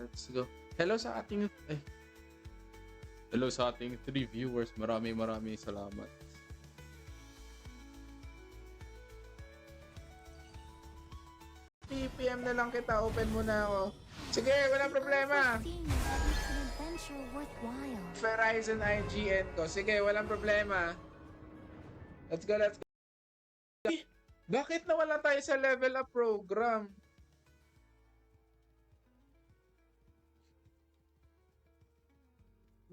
Let's go. Hello sa ating 3 viewers. Maraming salamat. PM na lang kita, open muna ako. Sige, walang problema. Verizon IGN ko. Sige, walang problema. Let's go. Bakit nawala tayo sa level up program?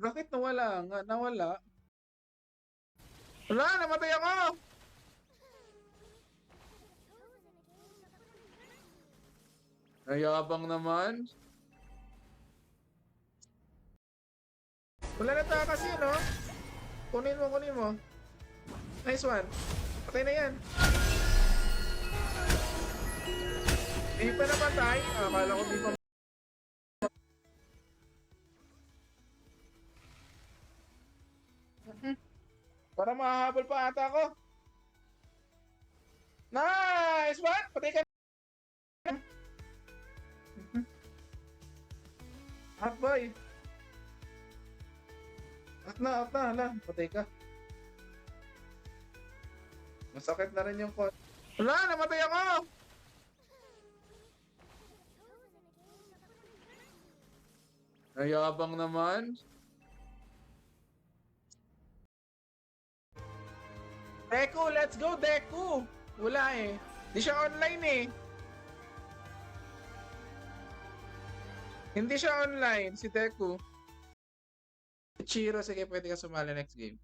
Bakit nawala nga? Nawala? Wala, namatay ako! Nayabang naman. Wala na tayo kasi, no? Kunin mo. Nice one. Patay na yan. Di pa namatay. Akala ko di pa. Para mahahabol pa ata ako. Nice one! Patay ka. Hot boy. At na. Hala, patay ka. Masakit na rin yung kot. Wala, namatay ako! Nayabang naman. Deku, let's go, Deku! Wala eh. Di siya online eh. Hindi siya online, si Deku. Chiro, sige, pwede ka sumali next game.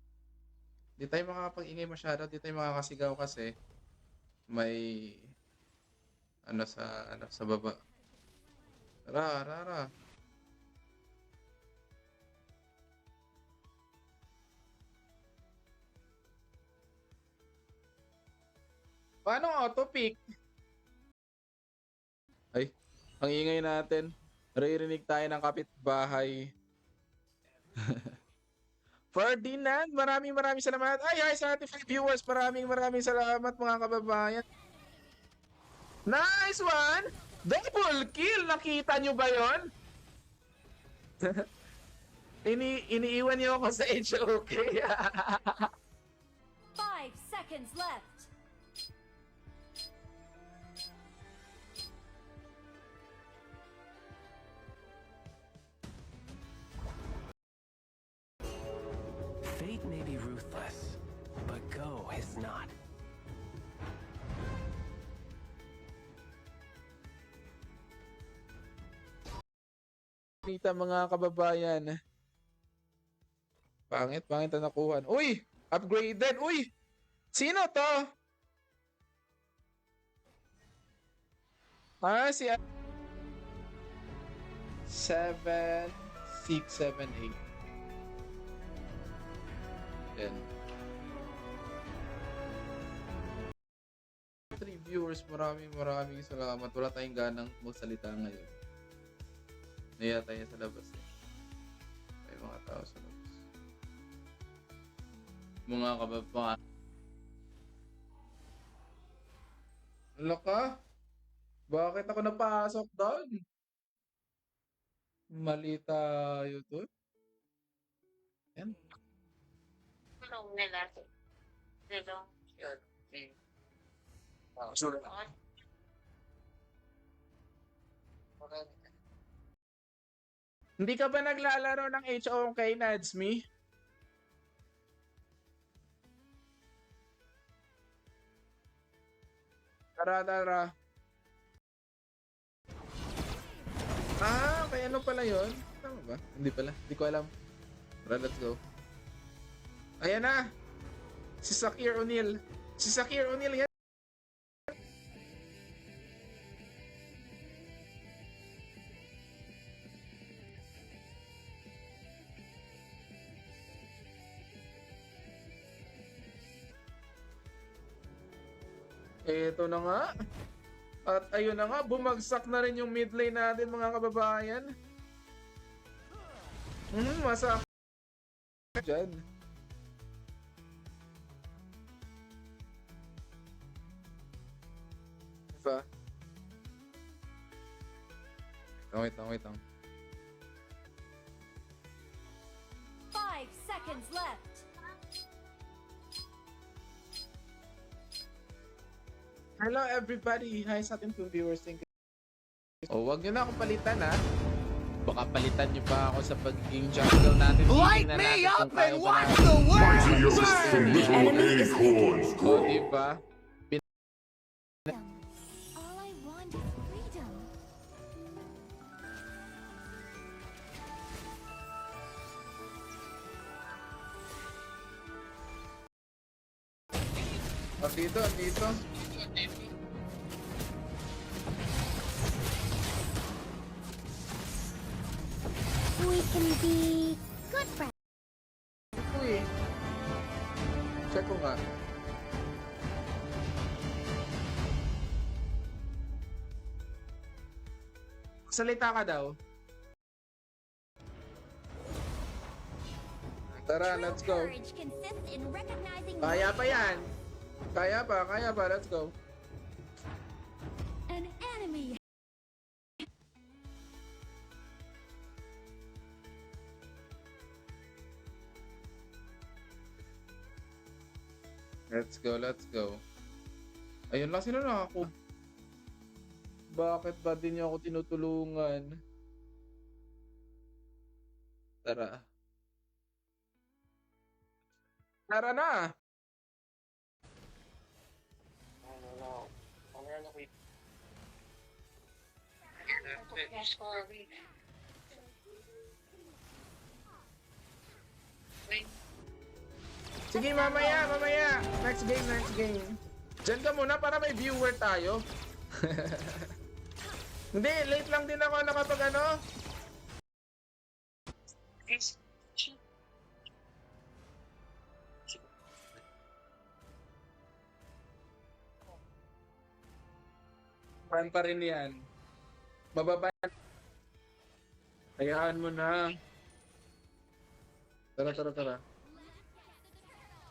Di tayo makakapag-ingay masyado, di tayo makakasigaw kasi may sa baba. Tara. Paano auto-pick? Ay, ang ingay natin. Naririnig tayo ng kapitbahay. Ferdinand, maraming salamat. Ay, sa ating viewers, maraming salamat mga kababayan. Nice one! Double kill! Nakita nyo ba yon? Iniiwan nyo ako sa HOK. 5 seconds left. Fate may be ruthless, but Go is not. Kita mga kababayan. Pangit ang nakuha. Uy! Upgraded! Uy! Sino to? Si 7, 6, 7, 8. Yan. 3 viewers, maraming salamat. Wala tayong ganang magsalita ngayon. Naya tayo sa labas eh. May mga tao sa labas. Mga kababayan. Ano ka? Bakit ako napasok doon? Mali tayo doon. Yan. Tulong nila. Tulong. Hindi ka ba naglalaro ng HOK, Nadsmi? Tara. Kaya ano pala yun? Tama ba? Hindi pala. Hindi ko alam. Tara, let's go. Ayan na! Si Shakir O'Neal yan. Ito na nga. At ayun na nga, bumagsak na rin yung mid lane natin mga kababayan. Masakit dyan. Diba? Wait lang. seconds left. Hello everybody! Hi sa ating 2 viewers. Thank you. Oh, wag nyo na akong palitan ha. Baka palitan nyo pa ako sa pagiging jungle natin. Light Titingnan me natin up kung kaya and ba watch natin. the world Adios, the burn! little acorns Oh, grow. diba? All I want is freedom. Andito, andito. We can be good friends. Ito eh. Check ko nga. Salita ka daw. Tara, let's go. Courage consists in recognizing Kaya pa yan. Kaya pa. Let's go. an enemy. Let's go. Ayun lang, sino ako? Bakit ba din niyo ako tinutulungan? Tara. Tara na! Sige, mamaya. Next game. Diyan ka muna para may viewer tayo. Hindi, late lang din ako nakapag ano. Pan pa rin yan. Mababa. Hayaan mo na. Tara.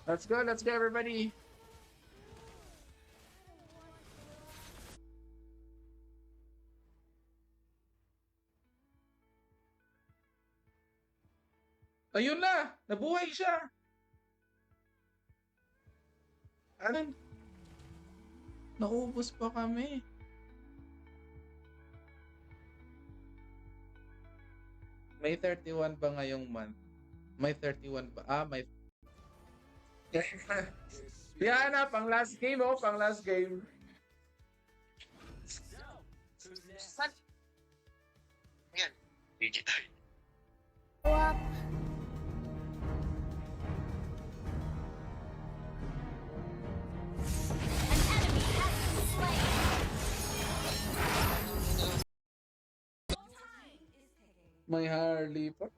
Let's go everybody. Ayun na! Nabuhay siya! Ano? Naubos pa kami. May 31 ba ngayong month? May 31 ba? May... Yan na, pang last game pang last game. Yan. Digital. An enemy has been slain. May Harley pa.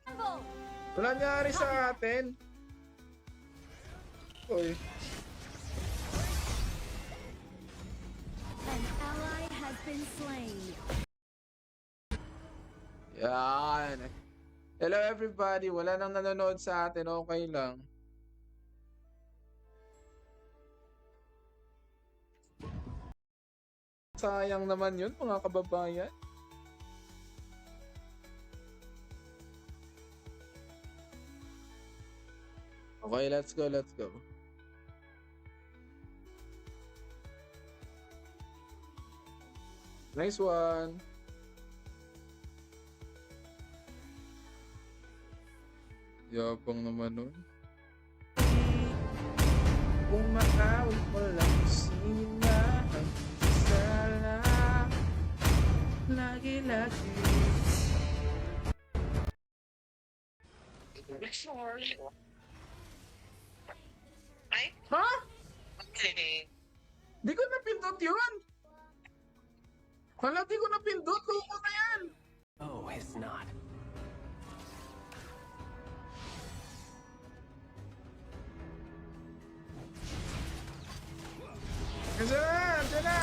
Rumble. Wala nangyari sa atin. Uy. An ally has been slain. Yan. Hello everybody. Wala nang nanonood sa atin. Okay lang. Sayang naman yun mga kababayan. Okay, let's go. Nice one. Yapang naman nun. Kung makawin mo lang sila ang sala. Lagi. Ay? Ha? Okay. Di ko napindot yun. Hala, di ko napindot. Loko na yan. Oh, it's not. Diyan na.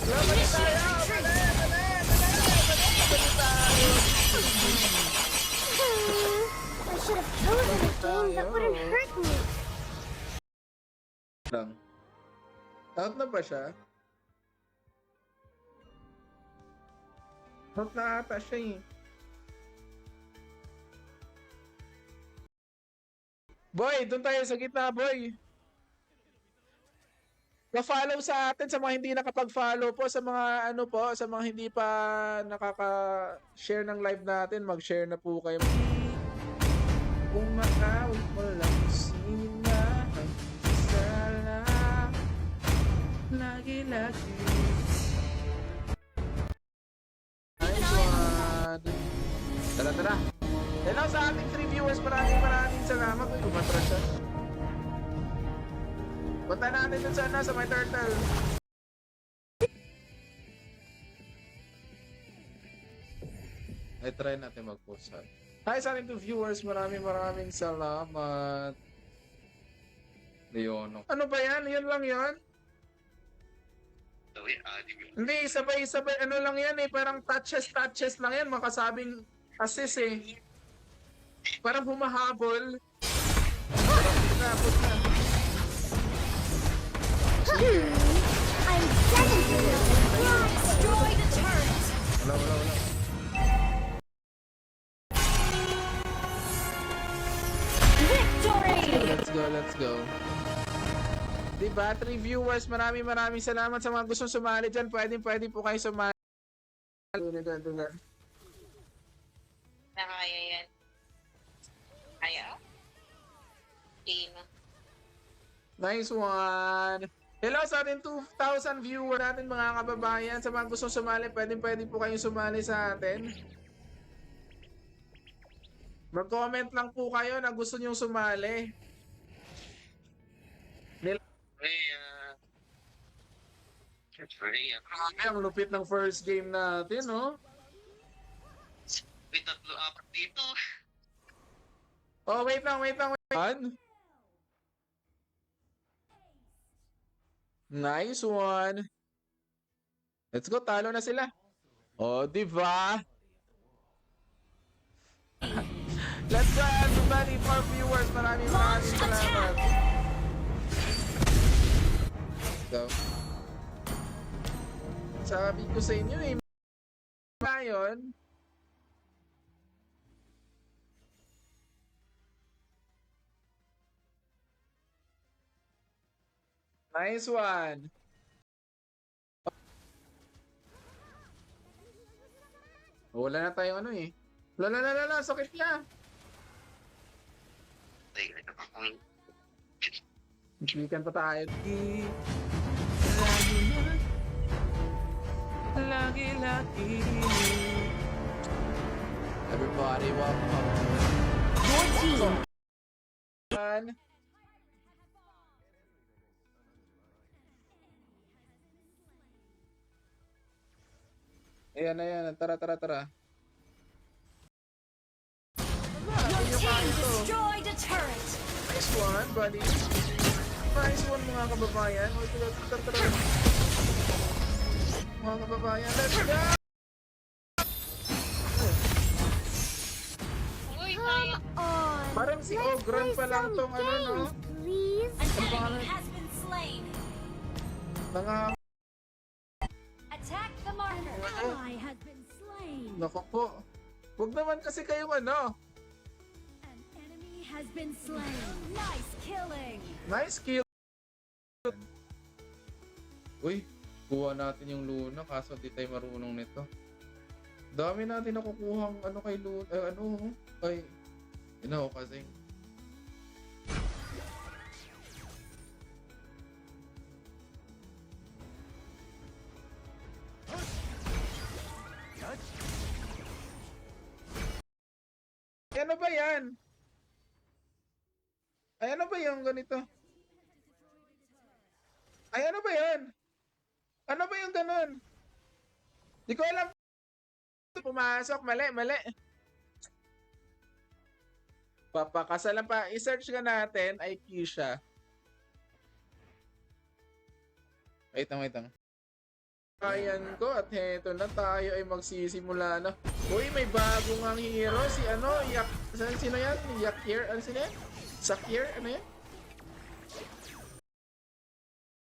Laban tayo. I should have chosen a game that wouldn't hurt me. Lang. Out na ba siya? Out na ata siya eh. Boy, doon tayo sa gitna, boy. Pa-follow sa atin sa mga hindi nakapag-follow po, sa mga ano po, sa mga hindi pa nakaka-share ng live natin, mag-share na po kayo. Kung makawin mo lang sila, sala, lagi-lagi. Nice one. Tara. Hello sa ating 3 viewers, maraming salamat. Uy, kumatra siya. Punta natin dun sana sa my turtle. Ay, try natin mag-post ha. Hi sa ating 2 viewers, maraming salamat. Leono. Ano ba yan? Yan lang yan? So, yun, anim yun. Hindi, sabay, ano lang yan eh. Parang touches lang yan. Makasabing assist eh. Parang humahabol. Tapos na. I'm seven to destroy the turret. Wala. Victory! Let's go. Diba? 3 viewers, maraming salamat sa mga gustong sumali dyan. Pwede po kayo sumali. Nakakaya yan. Kaya? Tina. Nice one. Hello sa ating 2,000 viewer natin mga kababayan. Sa mga gustong sumali, pwede po kayong sumali sa atin. Mag-comment lang po kayo na gusto nyong sumali. Freya. Ang lupit ng first game natin, no? May 3-4 dito. Oh, wait lang. Nice one. Let's go, talo na sila. Oh, diba? Let's go everybody, for viewers. Maraming salamat. Let's go. Sabi ko sa inyo eh. Ngayon. Nice one. Wala na tayong ano eh. Lala, sakit niya. Chicken pa tayo. Lagi. Everybody walk home. Your team Ayan. Tara. Your team destroyed a turret. Nice one, buddy. Nice one, mga kababayan. Tara. Mga kababayan, let's go! Uy, Come on. Parang si Ogron pa lang tong ano, no? Please. Ang pangalan? has been slain. Mga... Attack the marker. Ally has been slain. Nako po. Huwag naman kasi kayong ano. An enemy has been slain. Nice killing. Nice kill. Uy, kuha natin yung Luna kaso di tayo marunong nito. Dami natin nakukuhang ano kay Luna. Kasi. Ano ba yan? Ay, ano ba yung ganito? Ay, ano ba yan? Ano ba yung ganun? Di ko alam. Pumasok, mali. Papakasalan pa. I-search ka natin, ay Kisha. Wait lang. Ayan ko at heto na tayo ay magsisimula na. Uy, may bagong ang hero. Si ano, sino yan? Yakir? Ano sino yan? Sakir? Ano yan?